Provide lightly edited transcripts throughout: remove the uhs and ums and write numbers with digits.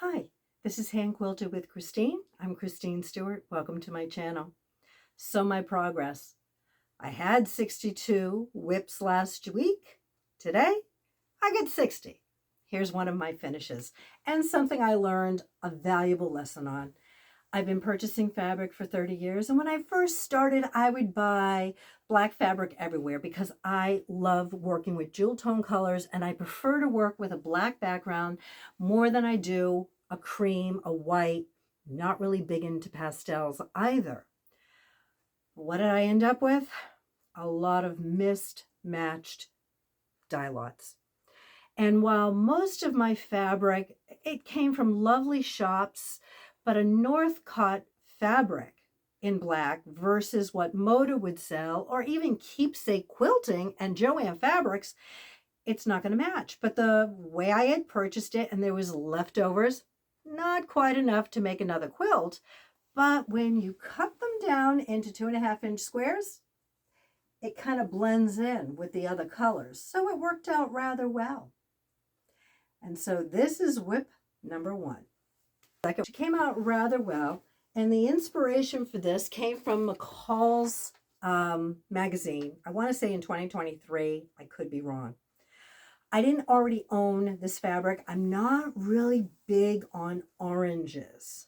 Hi, this is Hand Quilted with Christine. I'm Christine Stewart. Welcome to my channel. So my progress. I had 62 whips last week. Today, I get 60. Here's one of my finishes and something I learned a valuable lesson on. I've been purchasing fabric for 30 years, and when I first started, I would buy black fabric everywhere because I love working with jewel tone colors, and I prefer to work with a black background more than I do a cream, a white, not really big into pastels either. What did I end up with? A lot of mismatched dye lots. And while most of my fabric, it came from lovely shops, but a Northcott fabric in black versus what Moda would sell, or even Keepsake Quilting and Joann Fabrics, it's not going to match. But the way I had purchased it and there was leftovers, not quite enough to make another quilt. But when you cut them down into 2.5-inch squares, it kind of blends in with the other colors. So it worked out rather well. And so this is whip number 1. It came out rather well, and the inspiration for this came from McCall's magazine. I want to say in 2023. I could be wrong. I didn't already own this fabric. I'm not really big on oranges.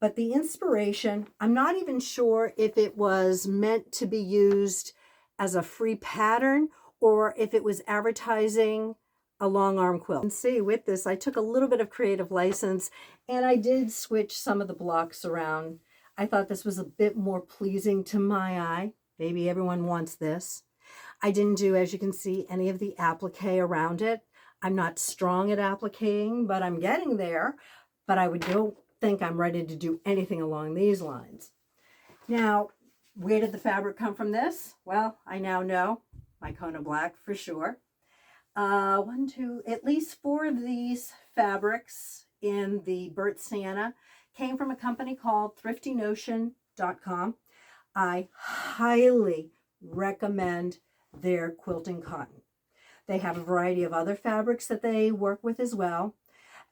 But the inspiration, I'm not even sure if it was meant to be used as a free pattern or if it was advertising a long arm quilt. And see, with this, I took a little bit of creative license and I did switch some of the blocks around. I thought this was a bit more pleasing to my eye. Maybe everyone wants this. I didn't do, as you can see, any of the applique around it. I'm not strong at appliquing, but I'm getting there. But I don't think I'm ready to do anything along these lines. Now, where did the fabric come from this? Well, I now know my Kona Black for sure. At least 4 of these fabrics in the burnt sienna came from a company called thriftynotion.com. I highly recommend their quilting cotton. They have a variety of other fabrics that they work with as well.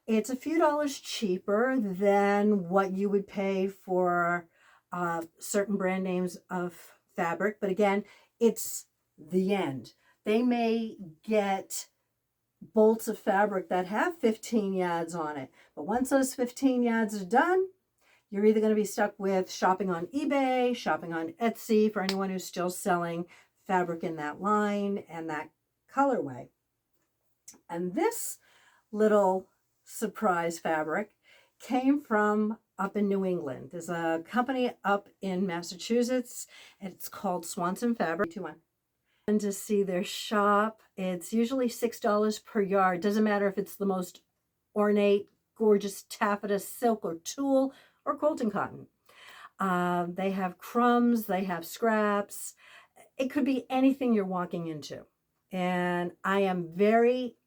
It's a few dollars cheaper than what you would pay for certain brand names of fabric. But again, it's the end. They may get bolts of fabric that have 15 yards on it. But once those 15 yards are done, you're either going to be stuck with shopping on eBay, shopping on Etsy for anyone who's still selling fabric in that line and that colorway. And this little surprise fabric came from up in New England. There's a company up in Massachusetts, and it's called Swansons Fabrics. And to see their shop, it's usually $6 per yard. Doesn't matter if it's the most ornate, gorgeous taffeta, silk, or tulle, or quilting cotton. They have crumbs, they have scraps. It could be anything you're walking into. And I am very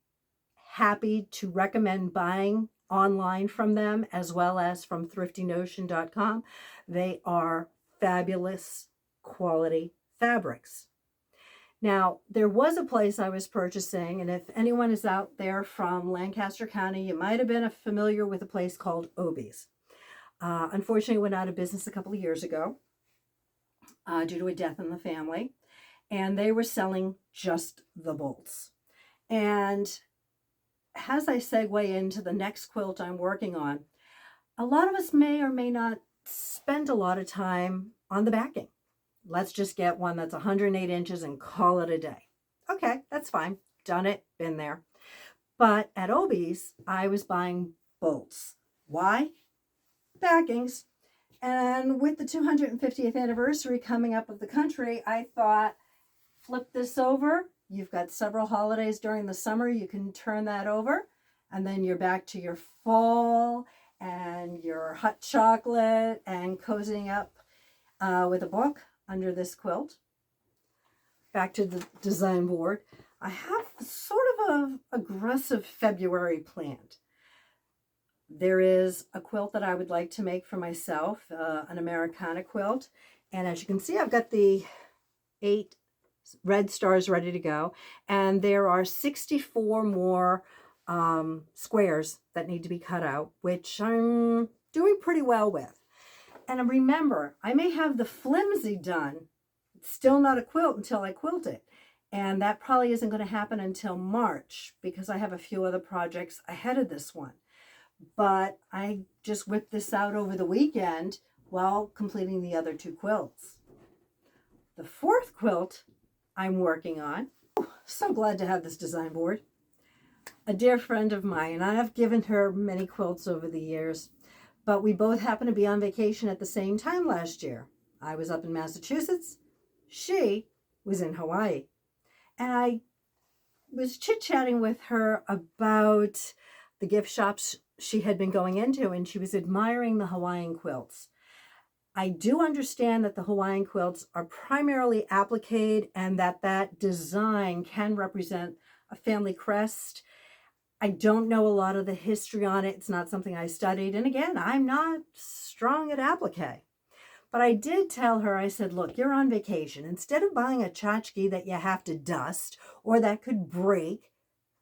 happy to recommend buying online from them as well as from thriftynotion.com. They are fabulous quality fabrics. Now, there was a place I was purchasing, and if anyone is out there from Lancaster County, you might have been familiar with a place called Obie's. Unfortunately, it went out of business a couple of years ago due to a death in the family, and they were selling just the bolts. And as I segue into the next quilt I'm working on, a lot of us may or may not spend a lot of time on the backing. Let's just get one that's 108 inches and call it a day. Okay, that's fine. Done it, been there. But at Obie's, I was buying bolts. Why? Backings. And with the 250th anniversary coming up of the country, I thought, flip this over. You've got several holidays during the summer. You can turn that over. And then you're back to your fall and your hot chocolate and cozying up with a book under this quilt. Back to the design board. I have sort of an aggressive February planned. There is a quilt that I would like to make for myself, an Americana quilt. And as you can see, I've got the 8 red stars ready to go. And there are 64 more squares that need to be cut out, which I'm doing pretty well with. And remember, I may have the flimsy done. It's still not a quilt until I quilt it. And that probably isn't going to happen until March because I have a few other projects ahead of this one. But I just whipped this out over the weekend while completing the other two quilts. The fourth quilt I'm working on, so glad to have this design board. A dear friend of mine, and I have given her many quilts over the years, but we both happened to be on vacation at the same time last year. I was up in Massachusetts. She was in Hawaii. And I was chit-chatting with her about the gift shops she had been going into, and she was admiring the Hawaiian quilts. I do understand that the Hawaiian quilts are primarily appliqued and that design can represent a family crest. I don't know a lot of the history on it. It's not something I studied. And again, I'm not strong at applique. But I did tell her, I said, look, you're on vacation. Instead of buying a tchotchke that you have to dust or that could break,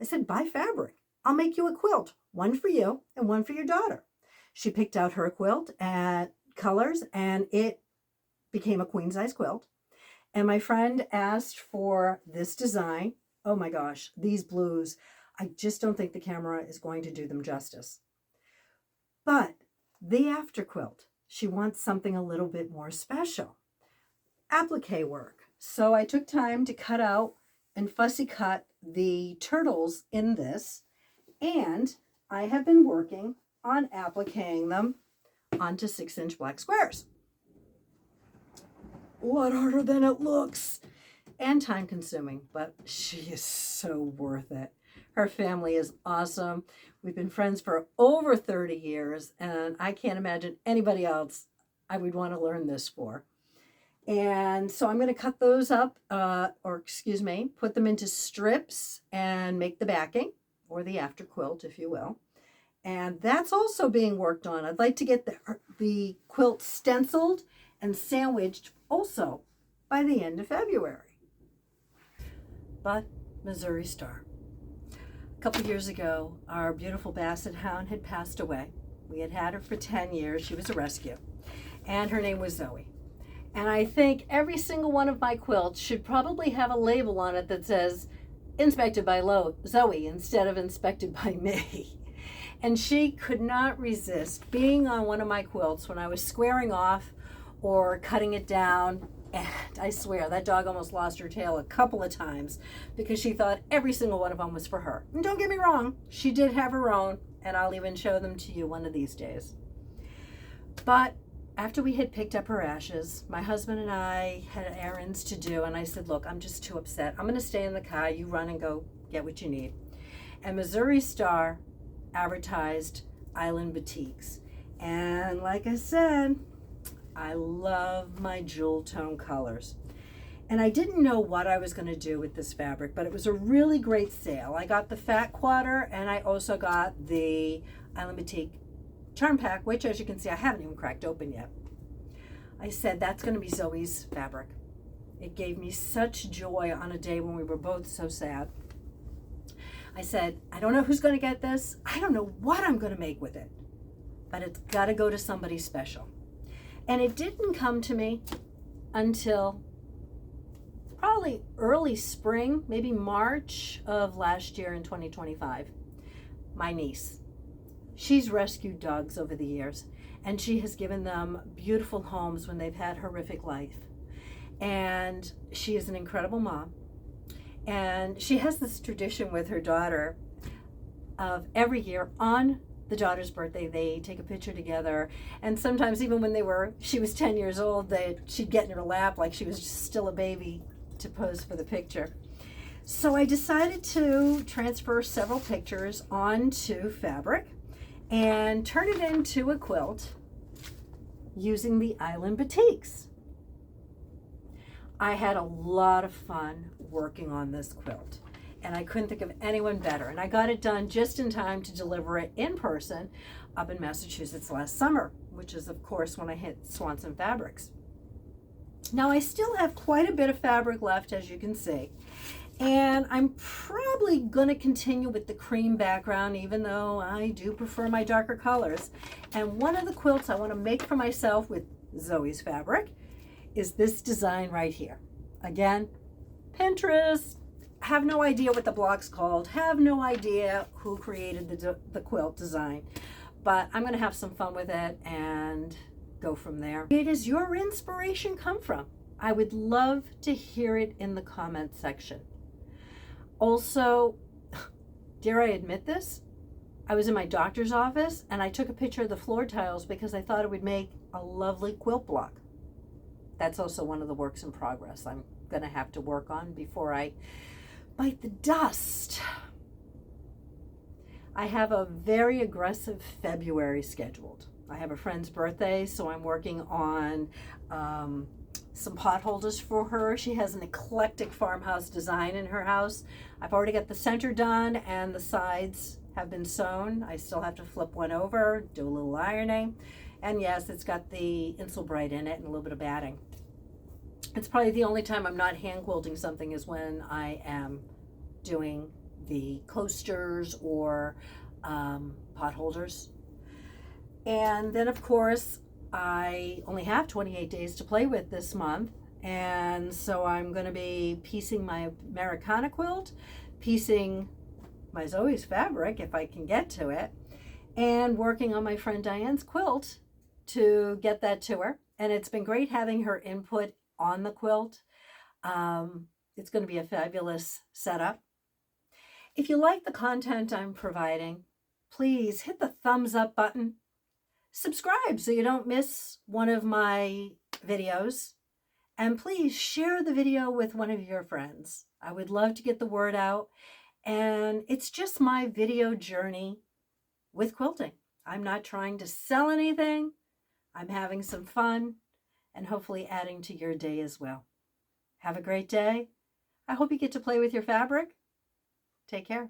I said, buy fabric. I'll make you a quilt, one for you and one for your daughter. She picked out her quilt at colors and it became a queen size quilt. And my friend asked for this design. Oh my gosh, these blues. I just don't think the camera is going to do them justice. But the after quilt, she wants something a little bit more special. Applique work. So I took time to cut out and fussy cut the turtles in this. And I have been working on appliquing them onto 6-inch black squares. A lot harder than it looks. And time consuming, but she is so worth it. Her family is awesome. We've been friends for over 30 years, and I can't imagine anybody else I would want to learn this for. And so I'm going to cut those up, put them into strips and make the backing, or the after quilt, if you will. And that's also being worked on. I'd like to get the quilt stenciled and sandwiched also by the end of February. But Missouri Star. A couple years ago, our beautiful basset hound had passed away. We had had her for 10 years. She was a rescue. And her name was Zoe. And I think every single one of my quilts should probably have a label on it that says, inspected by Zoe instead of inspected by me. And she could not resist being on one of my quilts when I was squaring off or cutting it down. And I swear, that dog almost lost her tail a couple of times because she thought every single one of them was for her. And don't get me wrong, she did have her own, and I'll even show them to you one of these days. But after we had picked up her ashes, my husband and I had errands to do, and I said, look, I'm just too upset. I'm going to stay in the car. You run and go get what you need. And Missouri Star advertised Island Boutiques. And like I said, I love my jewel tone colors. And I didn't know what I was going to do with this fabric, but it was a really great sale. I got the fat quarter, and I also got the Island Boutique charm pack, which, as you can see, I haven't even cracked open yet. I said, that's going to be Zoe's fabric. It gave me such joy on a day when we were both so sad. I said, I don't know who's going to get this. I don't know what I'm going to make with it, but it's got to go to somebody special. And it didn't come to me until probably early spring, maybe March of last year in 2025. My niece. She's rescued dogs over the years, and she has given them beautiful homes when they've had horrific life. And she is an incredible mom. And she has this tradition with her daughter of every year on the daughter's birthday, they take a picture together. And sometimes even when she was 10 years old, she'd get in her lap like she was still a baby to pose for the picture. So I decided to transfer several pictures onto fabric and turn it into a quilt using the Island Boutiques. I had a lot of fun working on this quilt, and I couldn't think of anyone better. And I got it done just in time to deliver it in person up in Massachusetts last summer, which is, of course, when I hit Swansons Fabrics. Now, I still have quite a bit of fabric left, as you can see, And I'm probably going to continue with the cream background, even though I do prefer my darker colors. And one of the quilts I want to make for myself with Zoe's fabric is this design right here. Again, Pinterest. Have no idea what the block's called. Have no idea who created the quilt design. But I'm going to have some fun with it and go from there. Where does your inspiration come from? I would love to hear it in the comment section. Also, dare I admit this? I was in my doctor's office and I took a picture of the floor tiles because I thought it would make a lovely quilt block. That's also one of the works in progress I'm going to have to work on before I bite the dust. I have a very aggressive February scheduled. I have a friend's birthday, so I'm working on some pot holders for her. She has an eclectic farmhouse design in her house. I've already got the center done and the sides have been sewn. I still have to flip one over, do a little ironing. And yes, it's got the Insulbright in it and a little bit of batting. It's probably the only time I'm not hand quilting something is when I am doing the coasters or pot holders. And then of course, I only have 28 days to play with this month. And so I'm going to be piecing my Americana quilt, piecing my Zoe's fabric if I can get to it, and working on my friend Diane's quilt to get that to her. And it's been great having her input on the quilt. It's going to be a fabulous setup. If you like the content I'm providing, please hit the thumbs up button. Subscribe so you don't miss one of my videos. And please share the video with one of your friends. I would love to get the word out. And it's just my video journey with quilting. I'm not trying to sell anything. I'm having some fun and hopefully adding to your day as well. Have a great day. I hope you get to play with your fabric. Take care.